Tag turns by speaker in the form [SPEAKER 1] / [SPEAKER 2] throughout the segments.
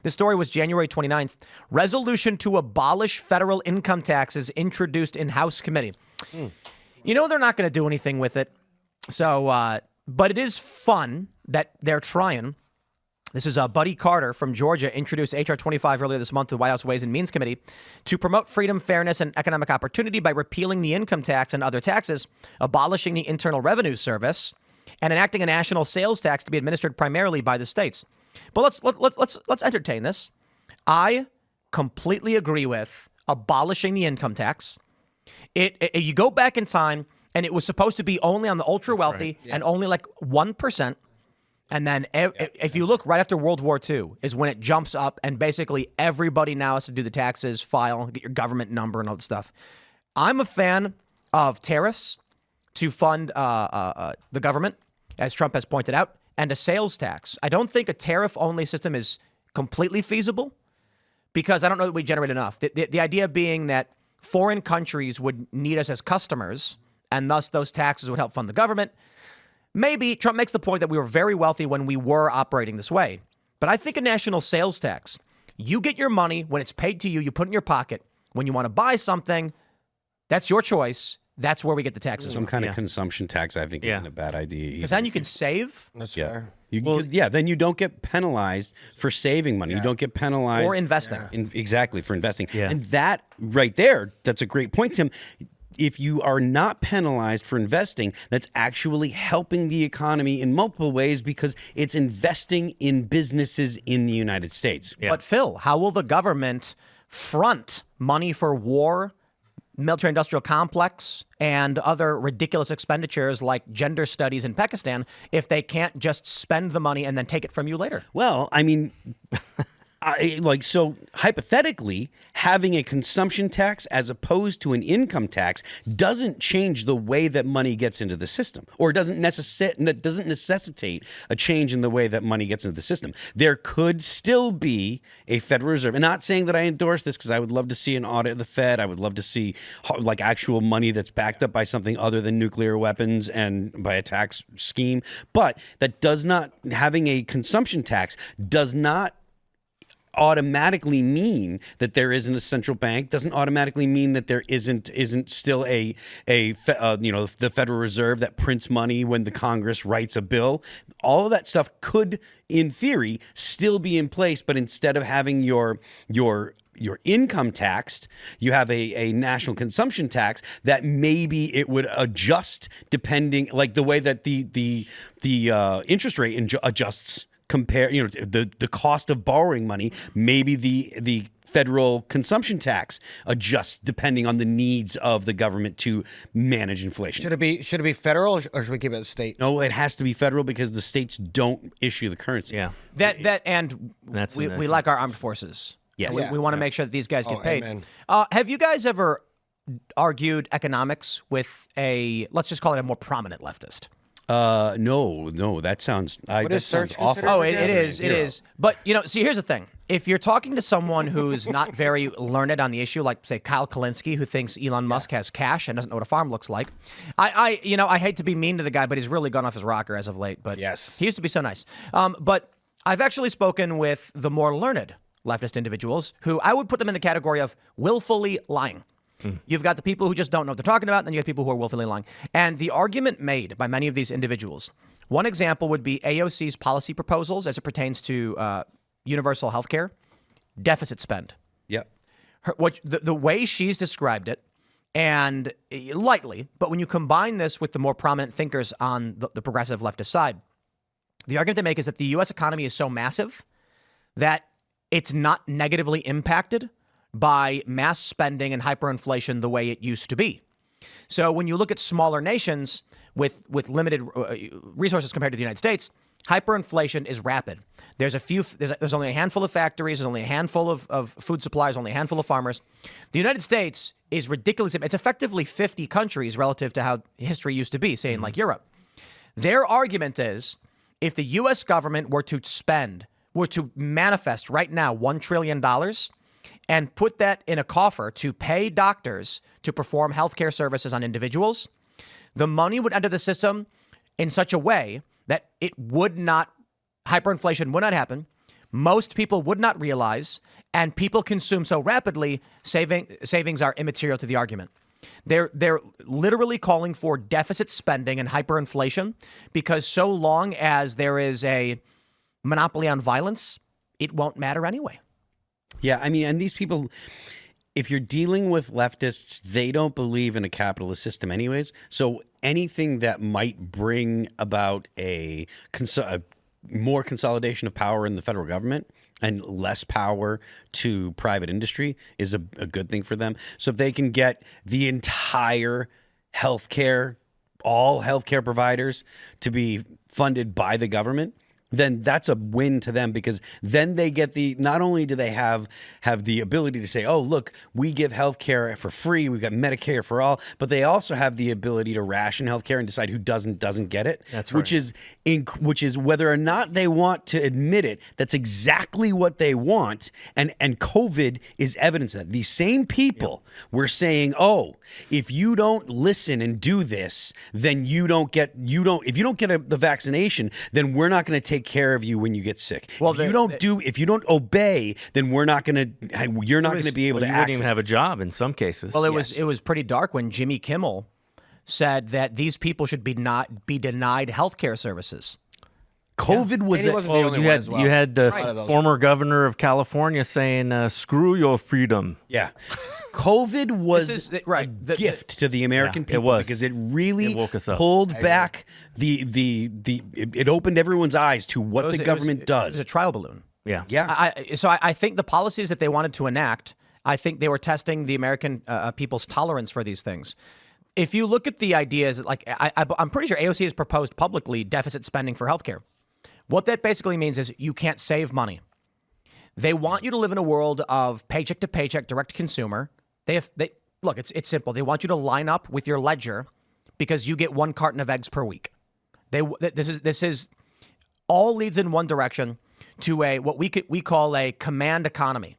[SPEAKER 1] This story was January 29th. Resolution to abolish federal income taxes introduced in House committee. You know, they're not going to do anything with it. So, but it is fun that they're trying. This is Buddy Carter from Georgia introduced H.R. 25 earlier this month to the White House Ways and Means Committee to promote freedom, fairness, and economic opportunity by repealing the income tax and other taxes, abolishing the Internal Revenue Service, and enacting a national sales tax to be administered primarily by the states. But let's entertain this. I completely agree with abolishing the income tax. You go back in time, and it was supposed to be only on the ultra wealthy and only like 1%. And then if you look right after World War II is when it jumps up, and basically everybody now has to do the taxes, file, get your government number and all that stuff. I'm a fan of tariffs to fund the government, as Trump has pointed out, and a sales tax. I don't think a tariff-only system is completely feasible because I don't know that we generate enough. The idea being that foreign countries would need us as customers, and thus those taxes would help fund the government. Maybe Trump makes the point that we were very wealthy when we were operating this way. But I think a national sales tax, you get your money when it's paid to you, you put it in your pocket. When you want to buy something, that's your choice. That's where we get the taxes.
[SPEAKER 2] Some kind of consumption tax, I think, isn't a bad idea.
[SPEAKER 1] Because then you can save.
[SPEAKER 3] That's fair.
[SPEAKER 2] Then you don't get penalized for saving money. You don't get penalized.
[SPEAKER 1] Or investing.
[SPEAKER 2] Exactly, for investing.
[SPEAKER 4] Yeah.
[SPEAKER 2] And that right there, that's a great point, Tim. If you are not penalized for investing, that's actually helping the economy in multiple ways because it's investing in businesses in the United States.
[SPEAKER 4] Yeah.
[SPEAKER 1] But Phil, how will the government front money for war, military-industrial complex, and other ridiculous expenditures like gender studies in Pakistan if they can't just spend the money and then take it from you later?
[SPEAKER 2] Well, I mean, so hypothetically, having a consumption tax as opposed to an income tax doesn't change the way that money gets into the system, or doesn't necessitate a change in the way that money gets into the system. There could still be a Federal Reserve. And not saying that I endorse this, because I would love to see an audit of the Fed. I would love to see like actual money that's backed up by something other than nuclear weapons and by a tax scheme. But that does not, having a consumption tax does not automatically mean that there isn't a central bank, doesn't automatically mean that there isn't still the Federal Reserve that prints money when the Congress writes a bill. All of that stuff could, in theory, still be in place, but instead of having your income taxed, you have a national consumption tax that maybe it would adjust depending, like the way that the interest rate adjusts. Compare, the cost of borrowing money. Maybe the federal consumption tax adjusts depending on the needs of the government to manage inflation.
[SPEAKER 3] Should it be federal, or should we keep it state?
[SPEAKER 2] No, it has to be federal because the states don't issue the currency.
[SPEAKER 4] Yeah.
[SPEAKER 1] We like our armed forces.
[SPEAKER 2] Yes.
[SPEAKER 1] We want to make sure that these guys get paid.
[SPEAKER 3] Amen.
[SPEAKER 1] Have you guys ever argued economics with let's just call it a more prominent leftist?
[SPEAKER 2] No, that sounds.
[SPEAKER 3] What is Serge
[SPEAKER 2] awful.
[SPEAKER 3] considered?
[SPEAKER 1] Oh, it is. But, see, here's the thing. If you're talking to someone who's not very learned on the issue, like, say, Kyle Kalinske, who thinks Elon Musk has cash and doesn't know what a farm looks like, I hate to be mean to the guy, but he's really gone off his rocker as of late. But
[SPEAKER 3] yes,
[SPEAKER 1] he used to be so nice. But I've actually spoken with the more learned leftist individuals who I would put them in the category of willfully lying. You've got the people who just don't know what they're talking about, and then you have people who are willfully lying. And the argument made by many of these individuals, one example would be AOC's policy proposals as it pertains to universal health care, deficit spend.
[SPEAKER 2] Yep.
[SPEAKER 1] The way she's described it, and lightly, but when you combine this with the more prominent thinkers on the progressive leftist side, the argument they make is that the U.S. economy is so massive that it's not negatively impacted by mass spending and hyperinflation the way it used to be. So when you look at smaller nations with limited resources compared to the United States, hyperinflation is rapid. There's only a handful of factories, there's only a handful of food suppliers, only a handful of farmers. The United States is ridiculous. It's effectively 50 countries relative to how history used to be, say in like Europe. Their argument is if the U.S. government were to manifest right now $1 trillion and put that in a coffer to pay doctors to perform healthcare services on individuals, the money would enter the system in such a way that hyperinflation would not happen, most people would not realize, and people consume so rapidly, savings are immaterial to the argument. They're literally calling for deficit spending and hyperinflation because so long as there is a monopoly on violence, it won't matter anyway.
[SPEAKER 2] Yeah, I mean, and these people, if you're dealing with leftists, they don't believe in a capitalist system anyways. So anything that might bring about a more consolidation of power in the federal government and less power to private industry is a good thing for them. So if they can get the entire healthcare, all healthcare providers to be funded by the government, then that's a win to them, because then they get not only do they have the ability to say, oh, look, we give healthcare for free, we've got Medicare for all, but they also have the ability to ration healthcare and decide who doesn't get it.
[SPEAKER 4] That's right.
[SPEAKER 2] Which is whether or not they want to admit it, that's exactly what they want. And COVID is evidence of that. These same people were saying, oh, if you don't listen and do this, then if you don't get the vaccination, then we're not going to take care of you when you get sick. Well, if you don't obey, then you're not going to be able to
[SPEAKER 4] you
[SPEAKER 2] access.
[SPEAKER 4] wouldn't even have a job in some cases.
[SPEAKER 1] Well, it was pretty dark when Jimmy Kimmel said that these people should not be denied health care services.
[SPEAKER 2] COVID was
[SPEAKER 3] And he wasn't the only one as well.
[SPEAKER 4] You had the
[SPEAKER 3] Right.
[SPEAKER 4] former governor of California saying, screw your freedom.
[SPEAKER 2] Yeah. COVID was
[SPEAKER 1] right.
[SPEAKER 2] a gift to the American people,
[SPEAKER 4] it was.
[SPEAKER 2] because it really
[SPEAKER 4] It woke us up.
[SPEAKER 2] pulled back it opened everyone's eyes to what the government
[SPEAKER 1] It
[SPEAKER 2] does.
[SPEAKER 1] was a trial balloon.
[SPEAKER 4] Yeah.
[SPEAKER 2] Yeah.
[SPEAKER 1] I think the policies that they wanted to enact, I think they were testing the American people's tolerance for these things. If you look at the ideas, like I'm pretty sure AOC has proposed publicly deficit spending for healthcare. What that basically means is you can't save money. They want you to live in a world of paycheck to paycheck, direct to consumer. Look, it's simple. They want you to line up with your ledger because you get 1 carton of eggs per week. This is all leads in one direction to what we call a command economy,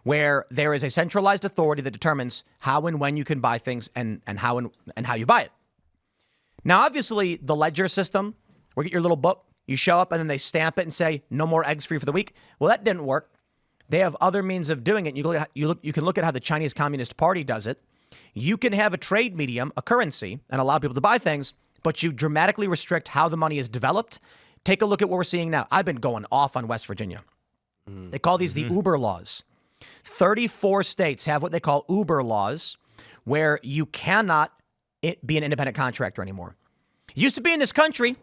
[SPEAKER 1] where there is a centralized authority that determines how and when you can buy things and how you buy it. Now, obviously, the ledger system, where you get your little book, you show up and then they stamp it and say no more eggs for you for the week. Well, that didn't work. They have other means of doing it. You can look at how the Chinese Communist Party does it. You can have a trade medium, a currency, and allow people to buy things, but you dramatically restrict how the money is developed. Take a look at what we're seeing now. I've been going off on West Virginia. They call these the Uber laws. 34 states have what they call Uber laws, where you cannot be an independent contractor anymore. It used to be in this country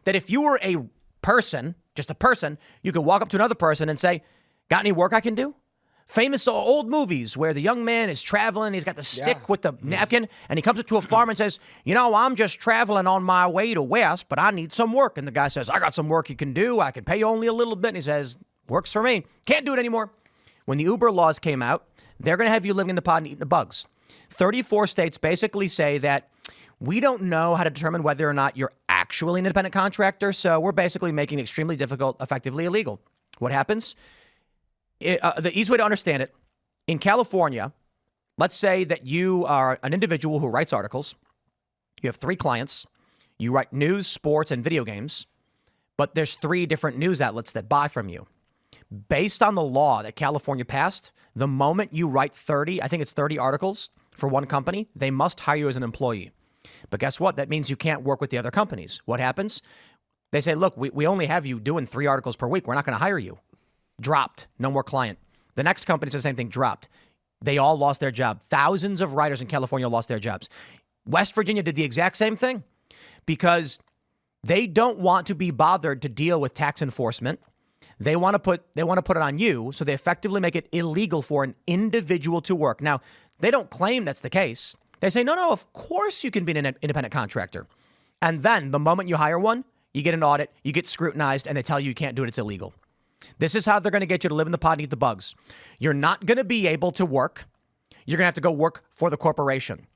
[SPEAKER 1] that if you were a person, just a person, you could walk up to another person and say, got any work I can do? Famous old movies where the young man is traveling, he's got the stick with the napkin, and he comes up to a farmer and says, I'm just traveling on my way to West, but I need some work. And the guy says, I got some work you can do. I can pay you only a little bit. And he says, works for me. Can't do it anymore. When the Uber laws came out, they're going to have you living in the pod and eating the bugs. 34 states basically say that we don't know how to determine whether or not you're actually an independent contractor, so we're basically making it extremely difficult, effectively illegal. What happens? The easy way to understand it, in California, let's say that you are an individual who writes articles. You have 3 clients. You write news, sports, and video games, but there's 3 different news outlets that buy from you. Based on the law that California passed, the moment you write 30 articles for one company, they must hire you as an employee. But guess what? That means you can't work with the other companies. What happens? They say, look, we only have you doing 3 articles per week. We're not going to hire you. Dropped. No more client. The next company says the same thing. Dropped. They all lost their job. Thousands of writers in California lost their jobs. West Virginia did the exact same thing because they don't want to be bothered to deal with tax enforcement. They want to put it on you, so they effectively make it illegal for an individual to work. Now, they don't claim that's the case. They say, no, of course you can be an independent contractor. And then the moment you hire one, you get an audit, you get scrutinized, and they tell you can't do it, it's illegal. This is how they're going to get you to live in the pod and eat the bugs. You're not going to be able to work. You're going to have to go work for the corporation.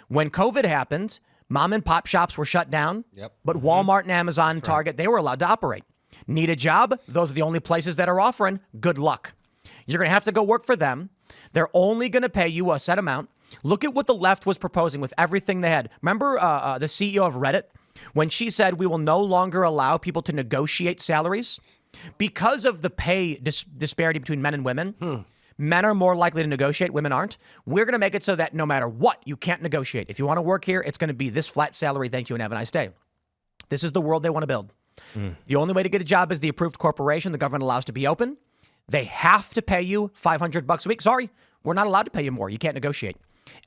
[SPEAKER 1] When COVID happened, mom and pop shops were shut down, but Walmart and Amazon and Target, they were allowed to operate. Need a job? Those are the only places that are offering. Good luck. You're going to have to go work for them. They're only going to pay you a set amount. Look at what the left was proposing with everything they had. Remember the CEO of Reddit? When she said we will no longer allow people to negotiate salaries? Because of the pay disparity between men and women, men are more likely to negotiate, women aren't. We're going to make it so that no matter what, you can't negotiate. If you want to work here, it's going to be this flat salary. Thank you and have a nice day. This is the world they want to build. The only way to get a job is the approved corporation the government allows to be open. They have to pay you $500 a week. Sorry, we're not allowed to pay you more. You can't negotiate.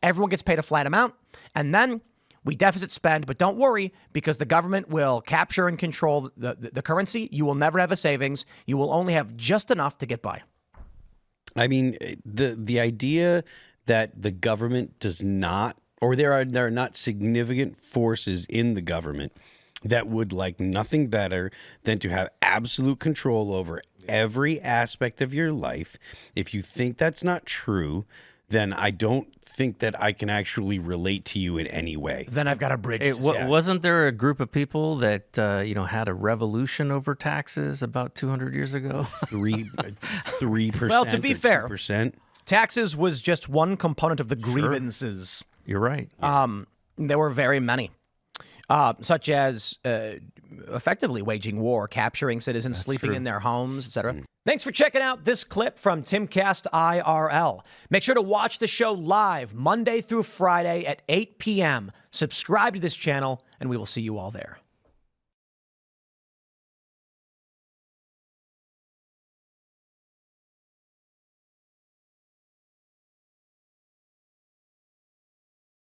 [SPEAKER 1] Everyone gets paid a flat amount. And then we deficit spend, but don't worry because the government will capture and control the currency. You will never have a savings. You will only have just enough to get by.
[SPEAKER 2] I mean, the idea that the government does not, or there are not significant forces in the government that would like nothing better than to have absolute control over every aspect of your life. If you think that's not true, then I don't think that I can actually relate to you in any way.
[SPEAKER 1] Then I've got a bridge to say.
[SPEAKER 4] Wasn't there a group of people that had a revolution over taxes about 200 years ago?
[SPEAKER 2] 3%.
[SPEAKER 1] Well, to be fair,
[SPEAKER 2] 2%.
[SPEAKER 1] Taxes was just one component of the grievances.
[SPEAKER 4] You're right.
[SPEAKER 1] There were very many. Such as effectively waging war, capturing citizens, sleeping in their homes, etc. Thanks for checking out this clip from Timcast IRL. Make sure to watch the show live Monday through Friday at 8 p.m. Subscribe to this channel, and we will see you all there.